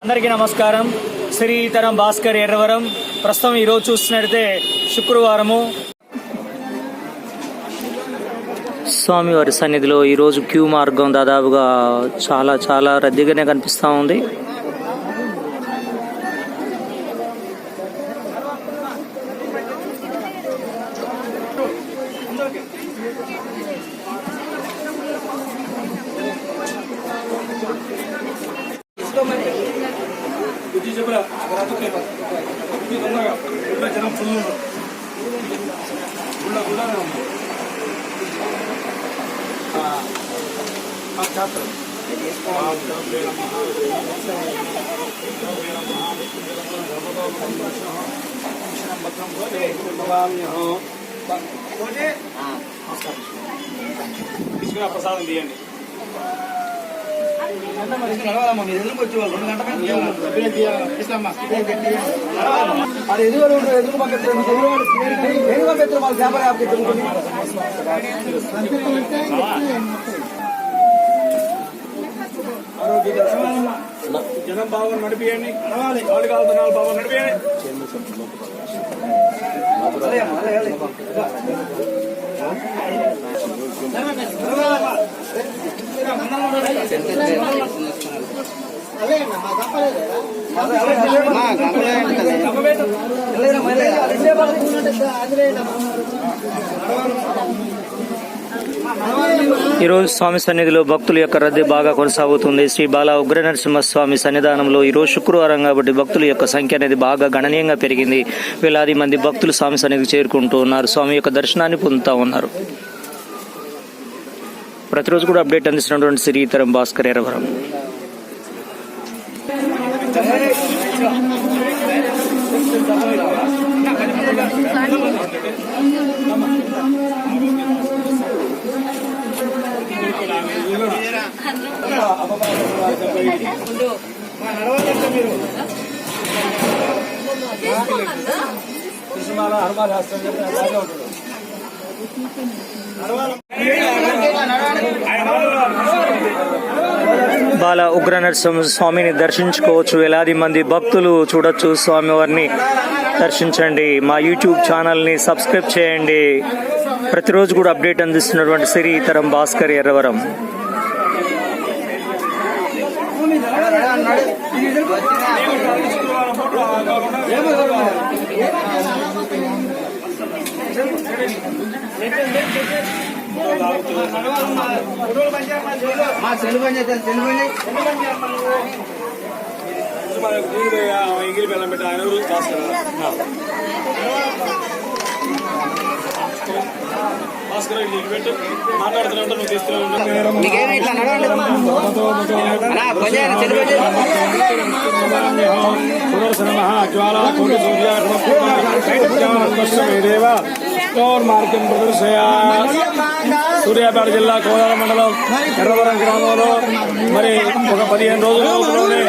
అందరికీ నమస్కారం. శ్రీతరం భాస్కర్ ఎర్రవరం. ప్రస్తుతం ఈరోజు చూస్తున్నట్లయితే శుక్రవారము స్వామివారి సన్నిధిలో ఈరోజు క్యూ మార్గం దాదాపుగా చాలా రద్దీగానే కనిపిస్తూ ఉంది. ప్రసాదం తీయండి. జనం బాగా నడిపియండి. వాళ్ళు కాలుతున్నారు బాగా నడిపియండి. ఈరోజు స్వామి సన్నిధిలో భక్తుల యొక్క రద్దీ బాగా కొనసాగుతుంది. శ్రీ బాల ఉగ్ర నరసింహస్వామి సన్నిధానంలో ఈరోజు శుక్రవారం కాబట్టి భక్తుల యొక్క సంఖ్య అనేది బాగా గణనీయంగా పెరిగింది. వేలాది మంది భక్తులు స్వామి సన్నిధికి చేరుకుంటూ ఉన్నారు. స్వామి యొక్క దర్శనాన్ని పొందుతూ ఉన్నారు. ప్రతిరోజు కూడా అప్డేట్ అందిస్తున్నటువంటి శ్రీతరం భాస్కర్ ఎర్రవరం. బాల ఉగ్ర నరసింహ స్వామిని దర్శించుకోవచ్చు. వేలాది మంది భక్తులు చూడొచ్చు. స్వామివారిని దర్శించండి. మా యూట్యూబ్ ఛానల్ని సబ్స్క్రైబ్ చేయండి. ప్రతిరోజు కూడా అప్డేట్ అందిస్తున్నటువంటి శ్రీతరం భాస్కర్ ఎర్రవరం. ఎంగిలి బెల్లం పెట్టి ఆయన భాస్కర్ పెట్టు మాట్లాడుతూనే ఉంటా. నువ్వు తీస్తూనే మార్గం ప్రదర్శయ. సూర్యాపేట జిల్లా కోదాడ మండలం ఎర్రవరం గ్రామంలో మరి ఒక 15 రోజుల్లోనే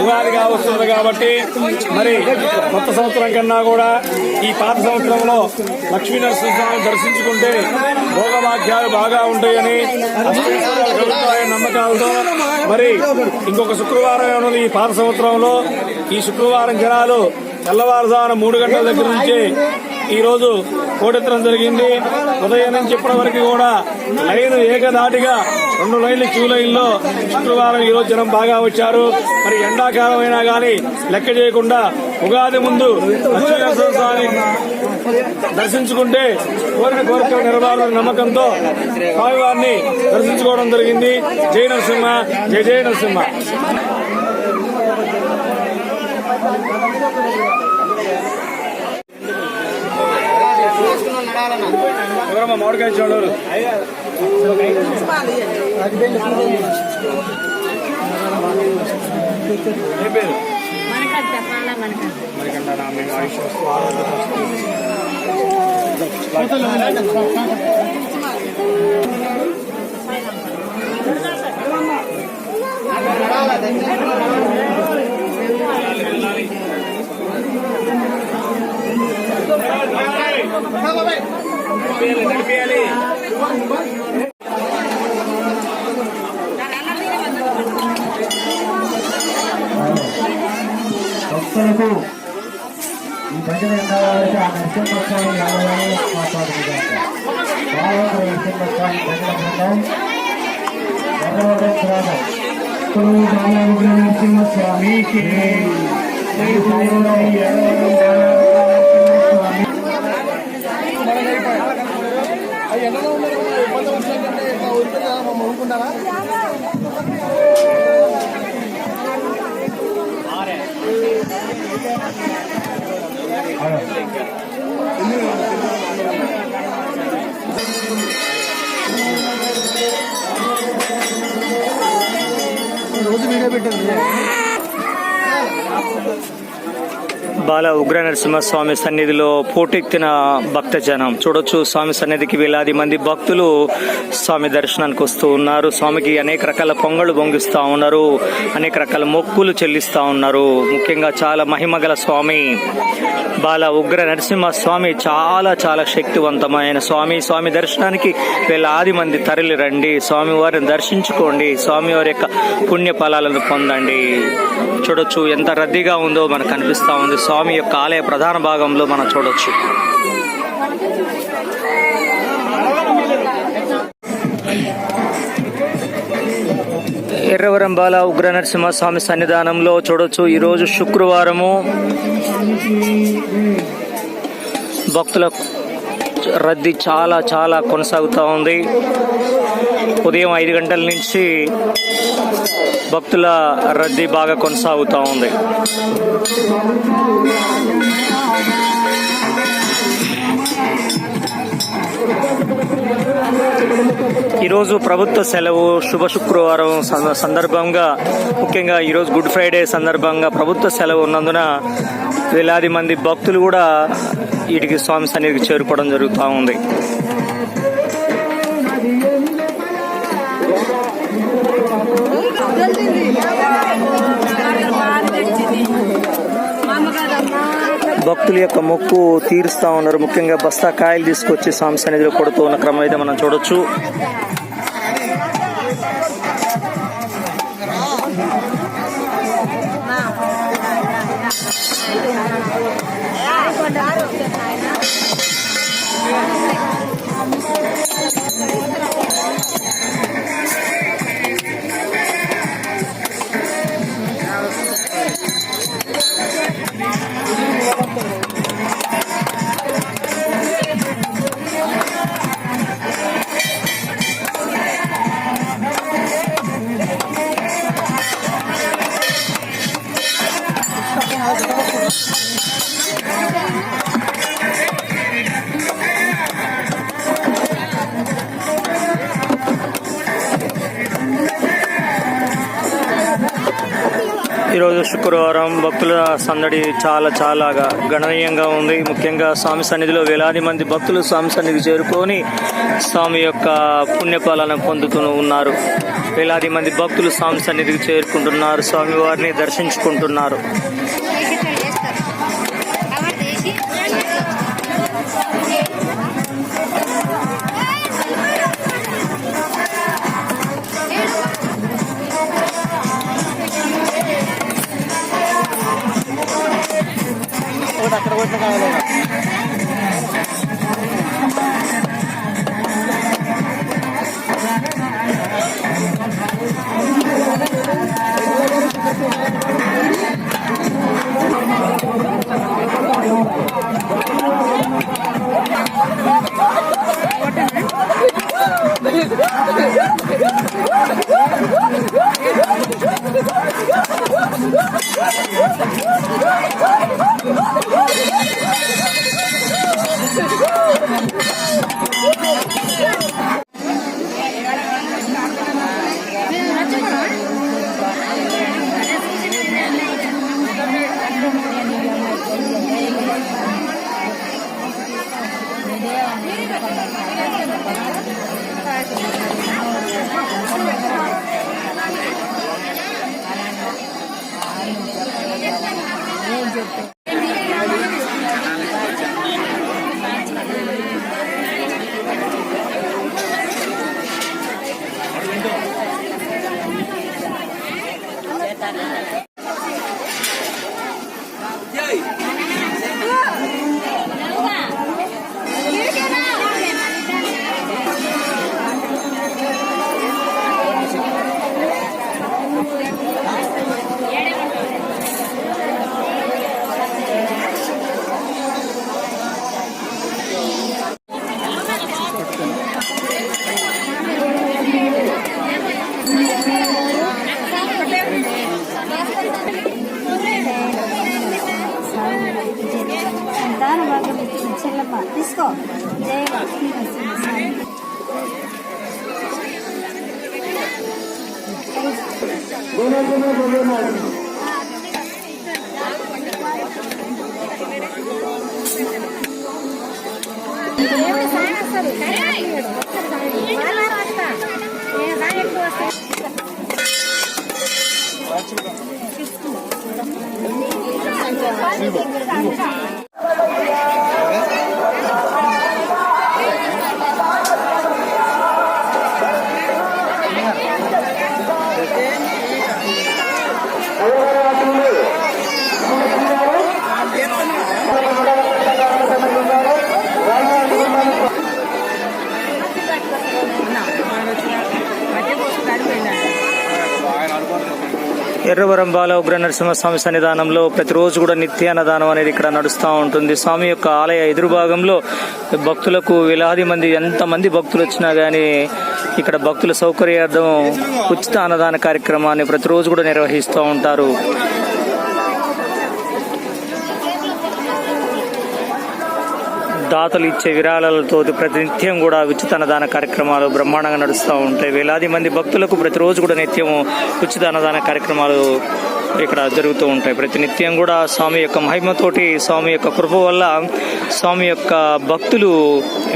ఉగాదిగా వస్తుంది కాబట్టి మరి కొత్త సంవత్సరం కన్నా కూడా ఈ పాత సంవత్సరంలో లక్ష్మీ నరసింహస్వామిని దర్శించుకుంటే భోగభాగ్యాలు బాగా ఉంటాయని కలుగుతాయని నమ్మకాలతో మరి ఇంకొక శుక్రవారం ఉన్నది ఈ పాత సంవత్సరంలో. ఈ శుక్రవారం జనాలు తెల్లవారుజామున 3 గంటల దగ్గర నుంచి ఈ రోజు కోటెత్తడం జరిగింది. ఉదయం నుంచి ఇప్పటి వరకు కూడా లైన్ ఏకదాటిగా 2 లైన్లు క్యూ లైన్లో శుక్రవారం ఈ రోజు జనం బాగా వచ్చారు. మరి ఎండాకాలం అయినా కానీ లెక్క చేయకుండా ఉగాది ముందు లక్ష్మీనరసింహస్వామిని దర్శించుకుంటే కోరిన కోరికలు నెరవేరాలనే నమ్మకంతో స్వామివారిని దర్శించుకోవడం జరిగింది. జై నరసింహ, జై జై నరసింహ. ఎవరమ్మా మామిడికాయ చూడరు? ఏ పేరు? మణికంఠ. మేము ఆయుష్ నడిపియాలి. భక్తులకు ఈ భజన ఎండవాళ్ళకి ఆ నరసింహస్వామి యాదవాలు మాట్లాడుతున్నారు. బాలవరం నరసింహస్వామి భజన బృందం గ్రామం బాలవరం నరసింహస్వామికి బాల ఉగ్ర నరసింహస్వామి సన్నిధిలో పోటెత్తిన భక్తజనం చూడొచ్చు. స్వామి సన్నిధికి వేలాది మంది భక్తులు స్వామి దర్శనానికి వస్తూ ఉన్నారు. స్వామికి అనేక రకాల పొంగళ్ళు పొంగిస్తూ ఉన్నారు, అనేక రకాల మొక్కులు చెల్లిస్తూ ఉన్నారు. ముఖ్యంగా చాలా మహిమగల స్వామి బాల ఉగ్ర నరసింహస్వామి చాలా చాలా శక్తివంతమైన స్వామి. స్వామి దర్శనానికి వేలాది మంది తరలి రండి, స్వామి వారిని దర్శించుకోండి, స్వామి వారి యొక్క పుణ్య ఫలాలను పొందండి. చూడొచ్చు ఎంత రద్దీగా ఉందో మనకు కనిపిస్తూ ఉంది. స్వామి యొక్క ఆలయ ప్రధాన భాగంలో మనం చూడొచ్చు. ఎర్రవరం బాల ఉగ్ర నరసింహస్వామి సన్నిధానంలో చూడొచ్చు. ఈరోజు శుక్రవారము భక్తుల రద్దీ చాలా చాలా కొనసాగుతూ ఉంది. ఉదయం 5 గంటల నుంచి భక్తుల రద్దీ బాగా కొనసాగుతూ ఉంది. ఈరోజు ప్రభుత్వ సెలవు, శుభ శుక్రవారం సందర్భంగా, ముఖ్యంగా ఈరోజు గుడ్ ఫ్రైడే సందర్భంగా ప్రభుత్వ సెలవు ఉన్నందున వేలాది మంది భక్తులు కూడా వీటికి స్వామి సన్నిధికి చేరుకోవడం జరుగుతూ ఉంది. భక్తుల యొక్క మొక్కు తీరుస్తూ ఉన్నారు. ముఖ్యంగా బస్తా కాయలు తీసుకొచ్చి స్వామి సన్నిధిలో కొడుతూ ఉన్న క్రమం అయితే మనం చూడొచ్చు. ఈరోజు శుక్రవారం భక్తుల సందడి చాలా చాలా గణనీయంగా ఉంది. ముఖ్యంగా స్వామి సన్నిధిలో వేలాది మంది భక్తులు స్వామి సన్నిధికి చేరుకొని స్వామి యొక్క పుణ్యఫలాలను పొందుతూ ఉన్నారు. వేలాది మంది భక్తులు స్వామి సన్నిధికి చేరుకుంటున్నారు, స్వామి వారిని దర్శించుకుంటున్నారు. ఆరోగ్యం ఇచ్చిన చెల్లమ్మ తీసుకో. జయ లక్ష్మీ నరసింహస్వామి. దేవుడు సాయం వస్తారు. ఎర్రవరం బాల ఉగ్ర నరసింహస్వామి సన్నిధానంలో ప్రతిరోజు కూడా నిత్య అన్నదానం అనేది ఇక్కడ నడుస్తూ ఉంటుంది. స్వామి యొక్క ఆలయ ఎదురు భాగంలో భక్తులకు వేలాది మంది, ఎంతమంది భక్తులు వచ్చినా గానీ ఇక్కడ భక్తుల సౌకర్యార్థం ఉచిత అన్నదాన కార్యక్రమాన్ని ప్రతిరోజు కూడా నిర్వహిస్తూ ఉంటారు. దాతలు ఇచ్చే విరాళాలతో ప్రతినిత్యం కూడా ఉచిత అన్నదాన కార్యక్రమాలు బ్రహ్మాండంగా నడుస్తూ ఉంటాయి. వేలాది మంది భక్తులకు ప్రతిరోజు కూడా నిత్యం ఉచిత అన్నదాన కార్యక్రమాలు ఇక్కడ జరుగుతూ ఉంటాయి. ప్రతినిత్యం కూడా స్వామి యొక్క మహిమతోటి, స్వామి యొక్క కృప వల్ల స్వామి యొక్క భక్తులు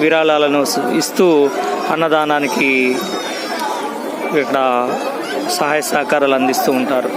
విరాళాలను ఇస్తూ అన్నదానానికి ఇక్కడ సహాయ సహకారాలు అందిస్తూ ఉంటారు.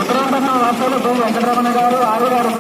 ఉత్తరాంధ్ర రాష్ట్రంలో వెంకటరమణ గారు 6 గారు